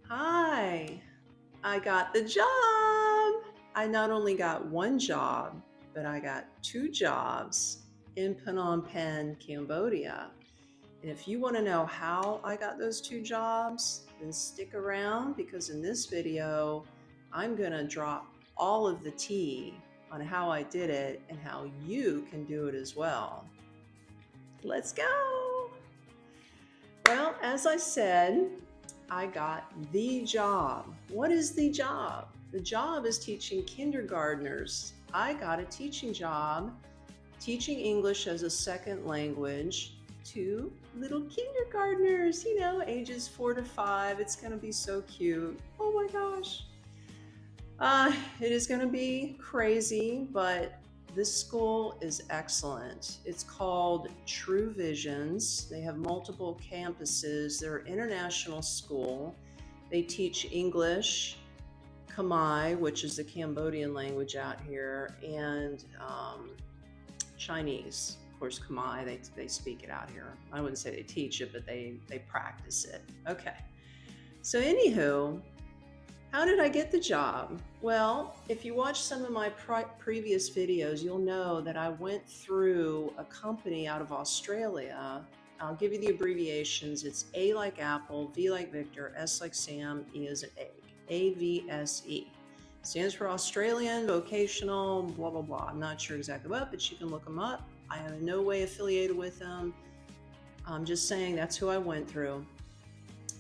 Hi, I got the job. I not only got one job, but I got two jobs in Phnom Penh, Cambodia. And if you want to know how I got those two jobs, then stick around because in this video, I'm going to drop all of the tea on how I did it and how you can do it as well. Let's go. Well, as I said, I got the job. What is the job? The job is teaching kindergartners. I got a teaching job teaching English as a second language to little kindergartners, ages 4 to 5. It's going to be so cute. Oh my gosh. It is going to be crazy, but this school is excellent. It's called True Visions. They have multiple campuses. They're an international school. They teach English, Khmer, which is the Cambodian language out here, and Chinese. Of course, Khmer, they speak it out here. I wouldn't say they teach it, but they practice it. Okay. So, anywho, how did I get the job? Well, if you watch some of my previous videos, you'll know that I went through a company out of Australia. I'll give you the abbreviations. It's A like Apple, V like Victor, S like Sam, E as an egg. AVSE. Stands for Australian Vocational, blah, blah, blah. I'm not sure exactly what, but you can look them up. I am in no way affiliated with them. I'm just saying that's who I went through.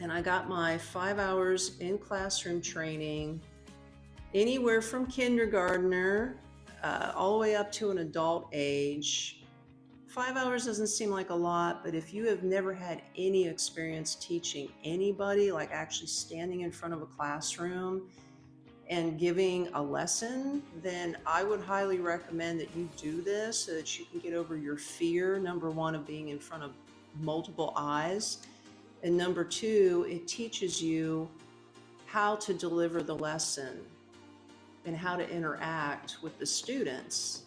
And I got my 5 hours in classroom training, anywhere from kindergartner all the way up to an adult age. 5 hours doesn't seem like a lot, but if you have never had any experience teaching anybody, like actually standing in front of a classroom and giving a lesson, then I would highly recommend that you do this so that you can get over your fear, number one, of being in front of multiple eyes. And number two, it teaches you how to deliver the lesson and how to interact with the students.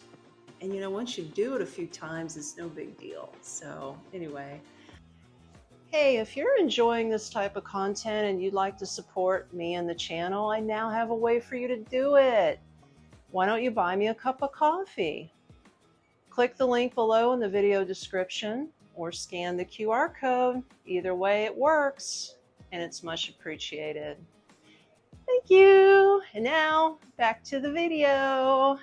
And once you do it a few times, it's no big deal. So anyway, hey, if you're enjoying this type of content and you'd like to support me and the channel, I now have a way for you to do it. Why don't you buy me a cup of coffee? Click the link below in the video description or scan the QR code. Either way, it works, and it's much appreciated. Thank you. And now back to the video.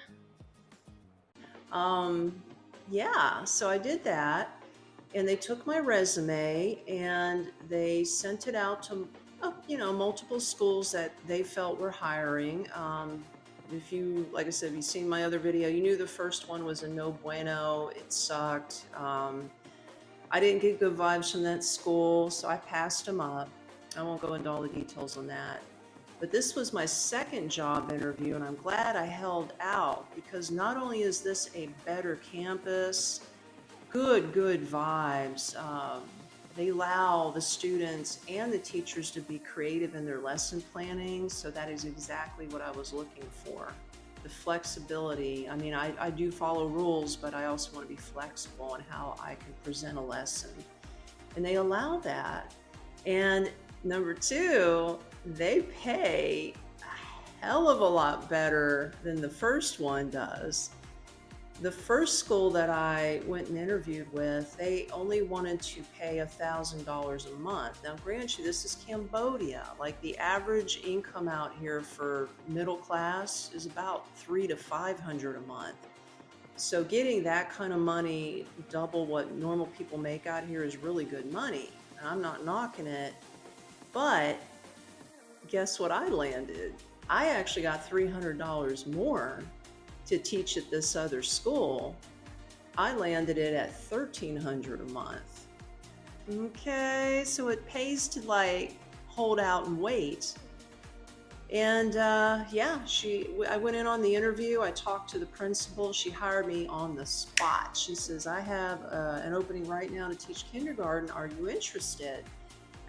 Yeah, so I did that, and they took my resume and they sent it out to, multiple schools that they felt were hiring. If you, like I said, if you've seen my other video, you knew the first one was a no bueno. It sucked. I didn't get good vibes from that school, so I passed them up. I won't go into all the details on that. But this was my second job interview, and I'm glad I held out because not only is this a better campus, good vibes. They allow the students and the teachers to be creative in their lesson planning, so that is exactly what I was looking for. The flexibility. I mean, I do follow rules, but I also want to be flexible in how I can present a lesson. And they allow that. And number two, they pay a hell of a lot better than the first one does. The first school that I went and interviewed with, they only wanted to pay $1,000 a month. Now, grant you, this is Cambodia. Like the average income out here for middle class is about $300 to $500 a month. So getting that kind of money, double what normal people make out here, is really good money. And I'm not knocking it, but guess what I landed? I actually got $300 more to teach at this other school. I landed it at $1,300 a month. Okay, so it pays to like hold out and wait. And yeah, I went in on the interview. I talked to the principal. She hired me on the spot. She says, I have an opening right now to teach kindergarten. Are you interested?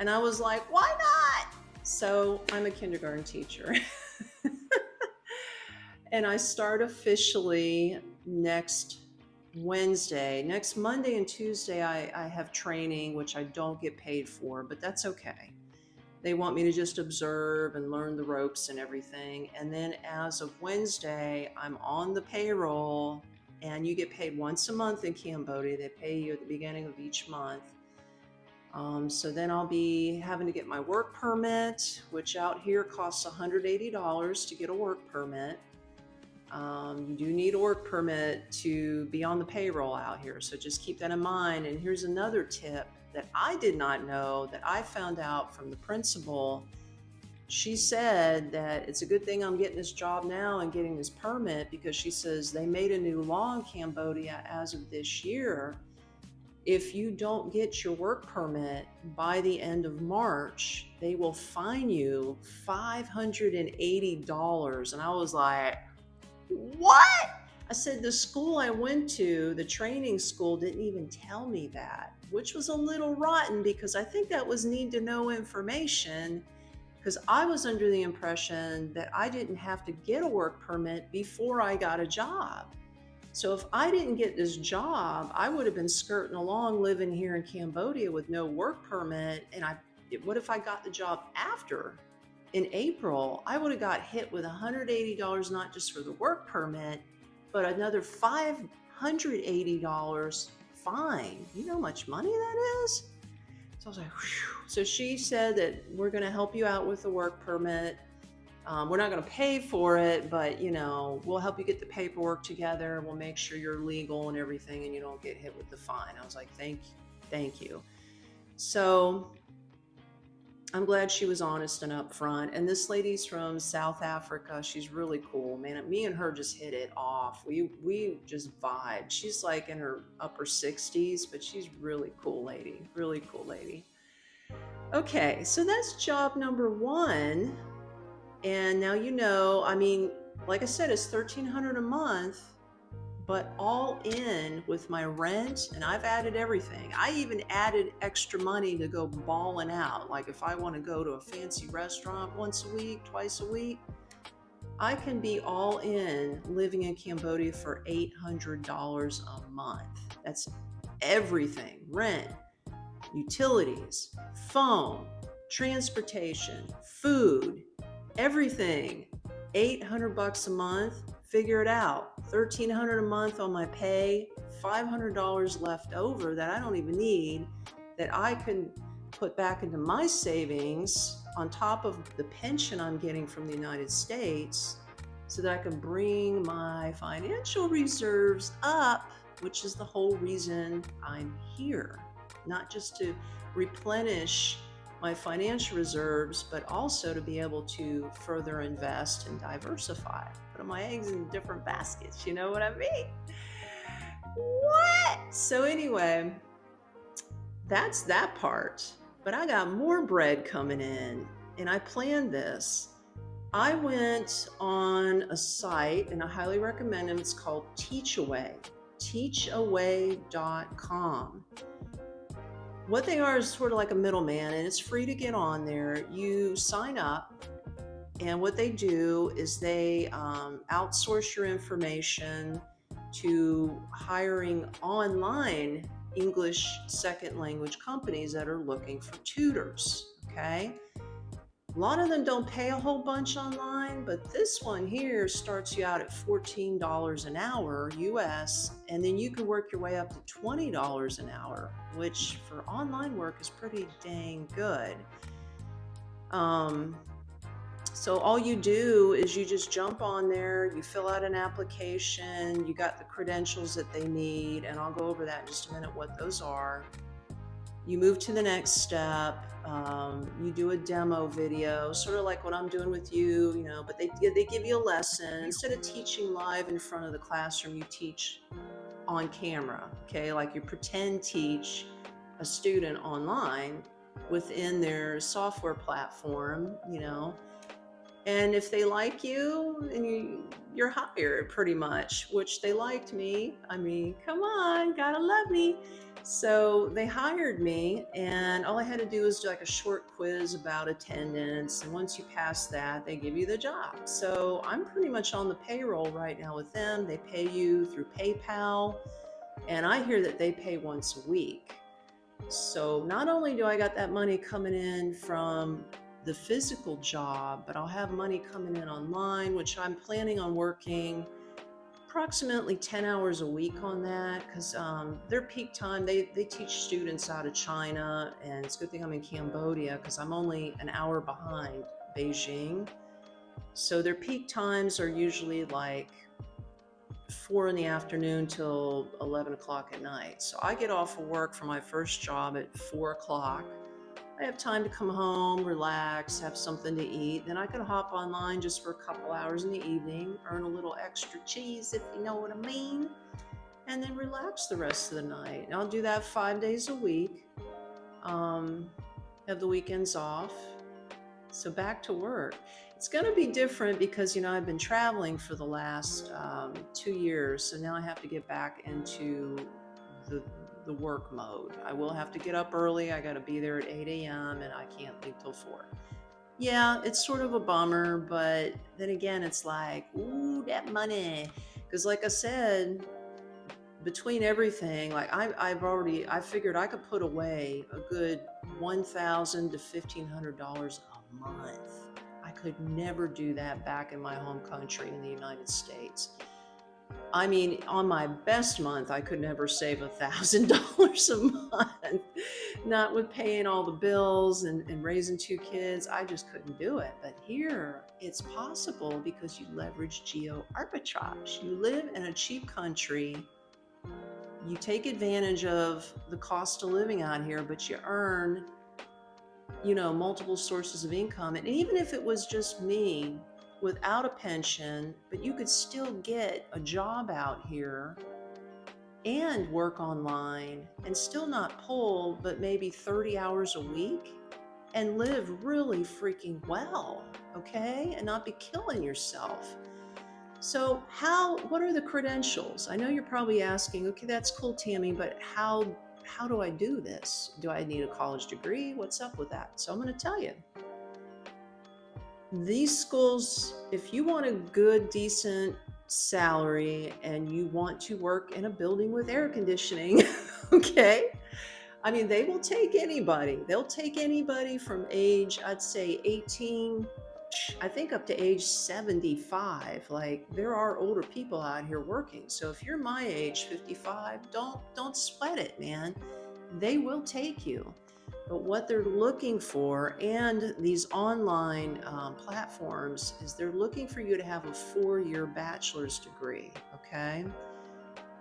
And I was like, why not? So I'm a kindergarten teacher. And I start officially next Wednesday. Next Monday and Tuesday, I have training, which I don't get paid for, but that's okay. They want me to just observe and learn the ropes and everything. And then as of Wednesday, I'm on the payroll, and you get paid once a month in Cambodia. They pay you at the beginning of each month. So then I'll be having to get my work permit, which out here costs $180 to get a work permit. You do need a work permit to be on the payroll out here. So just keep that in mind. And here's another tip that I did not know, that I found out from the principal. She said that it's a good thing I'm getting this job now and getting this permit, because she says they made a new law in Cambodia as of this year. If you don't get your work permit by the end of March, they will fine you $580. And I was like, what? I said, the school I went to, the training school, didn't even tell me that, which was a little rotten, because I think that was need to know information, because I was under the impression that I didn't have to get a work permit before I got a job. So if I didn't get this job, I would have been skirting along living here in Cambodia with no work permit. And what if I got the job after? In April, I would have got hit with $180, not just for the work permit, but another $580 fine. You know how much money that is? So I was like, whew. So she said that we're going to help you out with the work permit. We're not going to pay for it, but we'll help you get the paperwork together. We'll make sure you're legal and everything, and you don't get hit with the fine. I was like, thank you. So I'm glad she was honest and upfront. And this lady's from South Africa. She's really cool, man. Me and her just hit it off. We just vibed. She's like in her upper 60s, but she's really cool lady. Really cool lady. Okay, so that's job number one. And now like I said, it's $1,300 a month, but all in with my rent, and I've added everything. I even added extra money to go balling out. Like if I want to go to a fancy restaurant once a week, twice a week, I can be all in living in Cambodia for $800 a month. That's everything: rent, utilities, phone, transportation, food, everything. $800 a month. Figure it out. $1,300 a month on my pay, $500 left over that I don't even need, that I can put back into my savings on top of the pension I'm getting from the United States, so that I can bring my financial reserves up, which is the whole reason I'm here. Not just to replenish my financial reserves, but also to be able to further invest and diversify. Put my eggs in different baskets, you know what I mean? What? So anyway, that's that part. But I got more bread coming in, and I planned this. I went on a site, and I highly recommend it. It's called Teachaway, teachaway.com. What they are is sort of like a middleman, and it's free to get on there. You sign up, and what they do is they outsource your information to hiring online English second language companies that are looking for tutors, okay? A lot of them don't pay a whole bunch online, but this one here starts you out at $14 an hour US, and then you can work your way up to $20 an hour, which for online work is pretty dang good. So all you do is you just jump on there, you fill out an application, you got the credentials that they need, and I'll go over that in just a minute what those are. You move to the next step. You do a demo video, sort of like what I'm doing with you, but they give you a lesson. Instead of teaching live in front of the classroom, you teach on camera, okay? Like you pretend teach a student online within their software platform, and if they like you, then you're hired pretty much, which they liked me. I mean, come on, gotta love me. So they hired me, and all I had to do was do like a short quiz about attendance. And once you pass that, they give you the job. So I'm pretty much on the payroll right now with them. They pay you through PayPal, and I hear that they pay once a week. So not only do I got that money coming in from the physical job, but I'll have money coming in online, which I'm planning on working approximately 10 hours a week on that, because their peak time, they teach students out of China, and it's a good thing I'm in Cambodia because I'm only an hour behind Beijing. So their peak times are usually like 4 in the afternoon till 11 o'clock at night. So I get off of work for my first job at 4 o'clock. I have time to come home, relax, have something to eat. Then I can hop online just for a couple hours in the evening, earn a little extra cheese, if you know what I mean, and then relax the rest of the night. And I'll do that 5 days a week. Have the weekends off. So back to work. It's going to be different because, I've been traveling for the last 2 years. So now I have to get back into the work mode. I will have to get up early. I got to be there at 8 a.m. and I can't leave till 4. Yeah, it's sort of a bummer, but then again, it's like, ooh, that money. Because like I said, between everything, like I figured I could put away a good $1,000 to $1,500 a month. I could never do that back in my home country in the United States. I mean, on my best month, I could never save $1,000 a month. Not with paying all the bills and raising 2 kids. I just couldn't do it. But here, it's possible because you leverage geo arbitrage. You live in a cheap country. You take advantage of the cost of living out here, but you earn, multiple sources of income. And even if it was just me without a pension, but you could still get a job out here and work online and still not pull, but maybe 30 hours a week and live really freaking well, okay? And not be killing yourself. So what are the credentials? I know you're probably asking, okay, that's cool, Tammy, but how do I do this? Do I need a college degree? What's up with that? So I'm going to tell you. These schools, if you want a good, decent salary and you want to work in a building with air conditioning, okay? I mean, they will take anybody. They'll take anybody from age, I'd say 18, I think up to age 75. Like, there are older people out here working. So if you're my age, 55, don't sweat it, man. They will take you. But what they're looking for, and these online platforms, is they're looking for you to have a 4-year bachelor's degree, okay?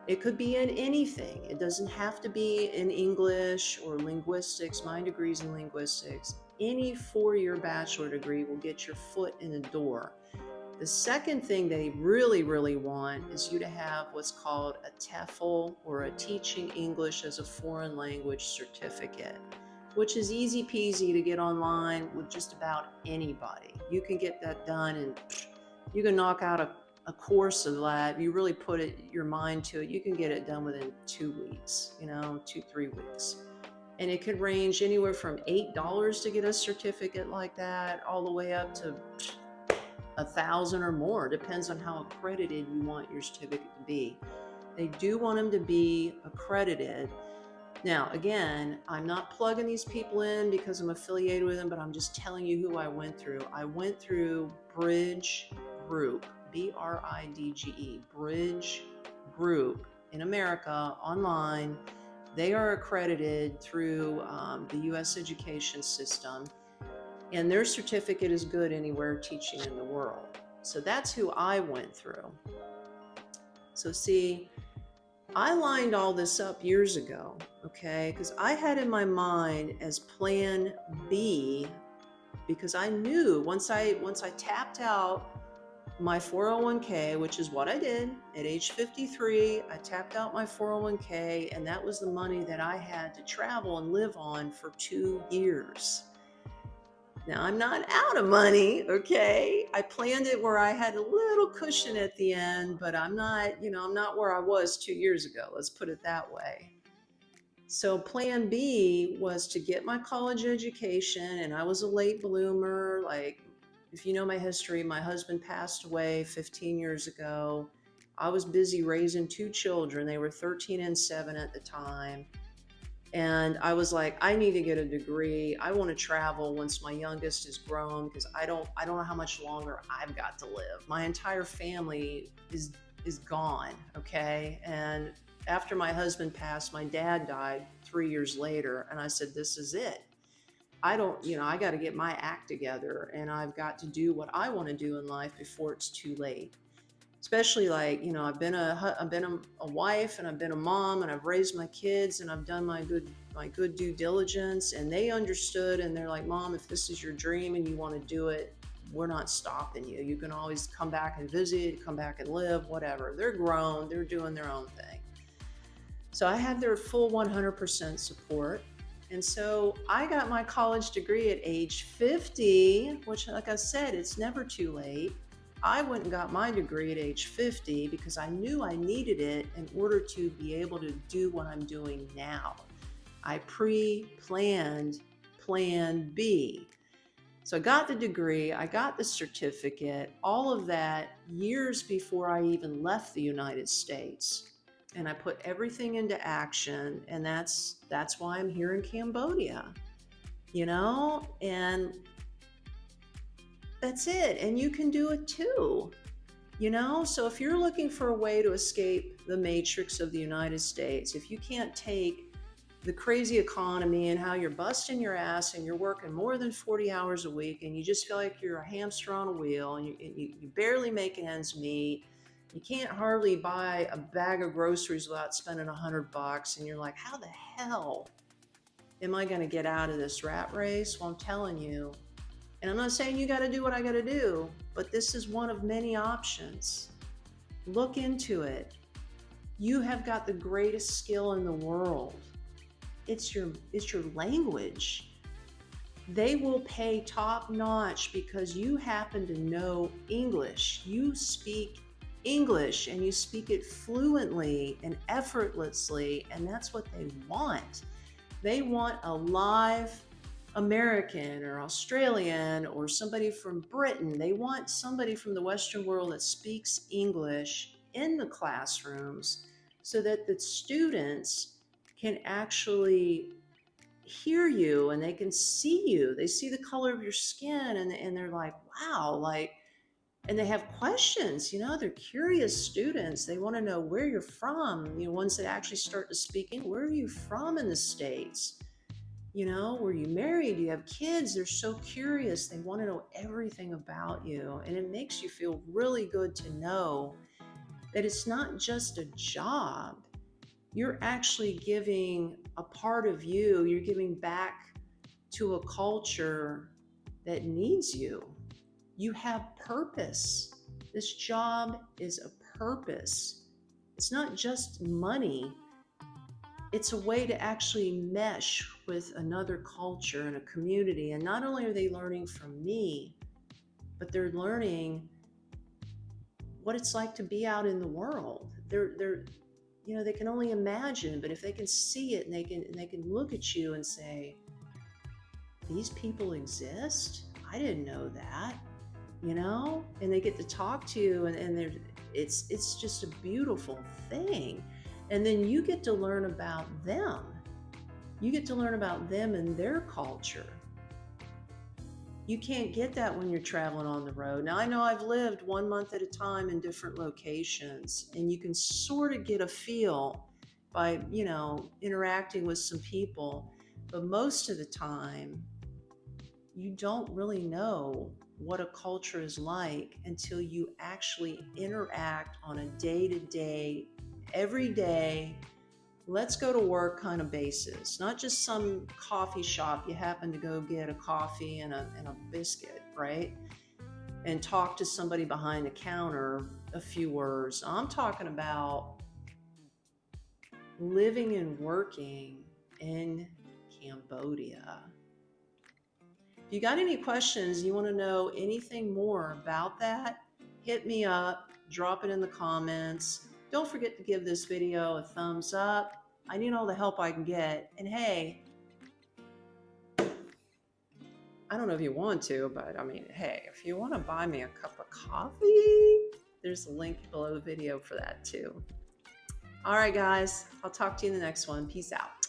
It could be in anything. It doesn't have to be in English or linguistics. My degree's in linguistics. Any 4-year bachelor degree will get your foot in the door. The second thing they really, really want is you to have what's called a TEFL, or a Teaching English as a Foreign Language certificate, which is easy peasy to get online with just about anybody. You can get that done, and you can knock out a course of that. If you really put your mind to it, you can get it done within 2 weeks, 2-3 weeks. And it could range anywhere from $8 to get a certificate like that, all the way up to $1,000 or more. Depends on how accredited you want your certificate to be. They do want them to be accredited. Now, again, I'm not plugging these people in because I'm affiliated with them, but I'm just telling you who I went through. I went through Bridge Group, BRIDGE, Bridge Group in America, online. They are accredited through the U.S. education system, and their certificate is good anywhere teaching in the world. So that's who I went through. So see, I lined all this up years ago, okay? Because I had in my mind as plan B, because I knew once I tapped out my 401k, which is what I did at age 53, I tapped out my 401k, and that was the money that I had to travel and live on for 2 years. Now, I'm not out of money, okay? I planned it where I had a little cushion at the end, but I'm not, I'm not where I was 2 years ago. Let's put it that way. So plan B was to get my college education, and I was a late bloomer. Like, if you know my history, my husband passed away 15 years ago. I was busy raising 2 children. They were 13 and 7 at the time. And I was like, I need to get a degree. I want to travel once my youngest is grown, because I don't know how much longer I've got to live. My entire family is gone, okay? And after my husband passed, my dad died 3 years later, and I said, this is it. I don't, I got to get my act together, and I've got to do what I want to do in life before it's too late. Especially, like, I've been a wife, and I've been a mom, and I've raised my kids, and I've done my good due diligence, and they understood, and they're like, Mom, if this is your dream and you want to do it, we're not stopping you. You can always come back and visit, come back and live, whatever. They're grown, they're doing their own thing. So I had their full 100% support. And so I got my college degree at age 50, which, like I said, it's never too late. I went and got my degree at age 50 because I knew I needed it in order to be able to do what I'm doing now. I pre-planned Plan B. So I got the degree, I got the certificate, all of that years before I even left the United States. And I put everything into action, and that's why I'm here in Cambodia, and that's it. And you can do it too, so if you're looking for a way to escape the matrix of the United States, if you can't take the crazy economy and how you're busting your ass and you're working more than 40 hours a week, and you just feel like you're a hamster on a wheel, and you barely make ends meet, you can't hardly buy a bag of groceries without spending $100, and you're like, how the hell am I going to get out of this rat race? Well, I'm telling you, and I'm not saying you got to do what I got to do, but this is one of many options. Look into it. You have got the greatest skill in the world. It's your language. They will pay top notch because you happen to know English. You speak English, and you speak it fluently and effortlessly, and that's what they want. They want a live American or Australian or somebody from Britain. They want somebody from the Western world that speaks English in the classrooms so that the students can actually hear you and they can see you. They see the color of your skin, and they're like, wow, and they have questions, they're curious students. They want to know where you're from. Ones that actually start to speak in, where are you from in the States? Were you married? Do you have kids? They're so curious. They want to know everything about you. And it makes you feel really good to know that it's not just a job. You're actually giving a part of you. You're giving back to a culture that needs you. You have purpose. This job is a purpose. It's not just money. It's a way to actually mesh with another culture and a community. And not only are they learning from me, but they're learning what it's like to be out in the world. They can only imagine, but if they can see it and they can look at you and say, these people exist? I didn't know that. And they get to talk to you, and it's just a beautiful thing. And then you get to learn about them. You get to learn about them and their culture. You can't get that when you're traveling on the road. Now, I know I've lived 1 month at a time in different locations, and you can sort of get a feel by, interacting with some people. But most of the time, you don't really know what a culture is like until you actually interact on a day-to-day, every day, let's go to work kind of basis. Not just some coffee shop you happen to go get a coffee and a biscuit, right? And talk to somebody behind the counter a few words. I'm talking about living and working in Cambodia. If you got any questions, you want to know anything more about that, hit me up, drop it in the comments. Don't forget to give this video a thumbs up. I need all the help I can get. And hey, I don't know if you want to, but hey, if you want to buy me a cup of coffee, there's a link below the video for that too. All right, guys, I'll talk to you in the next one. Peace out.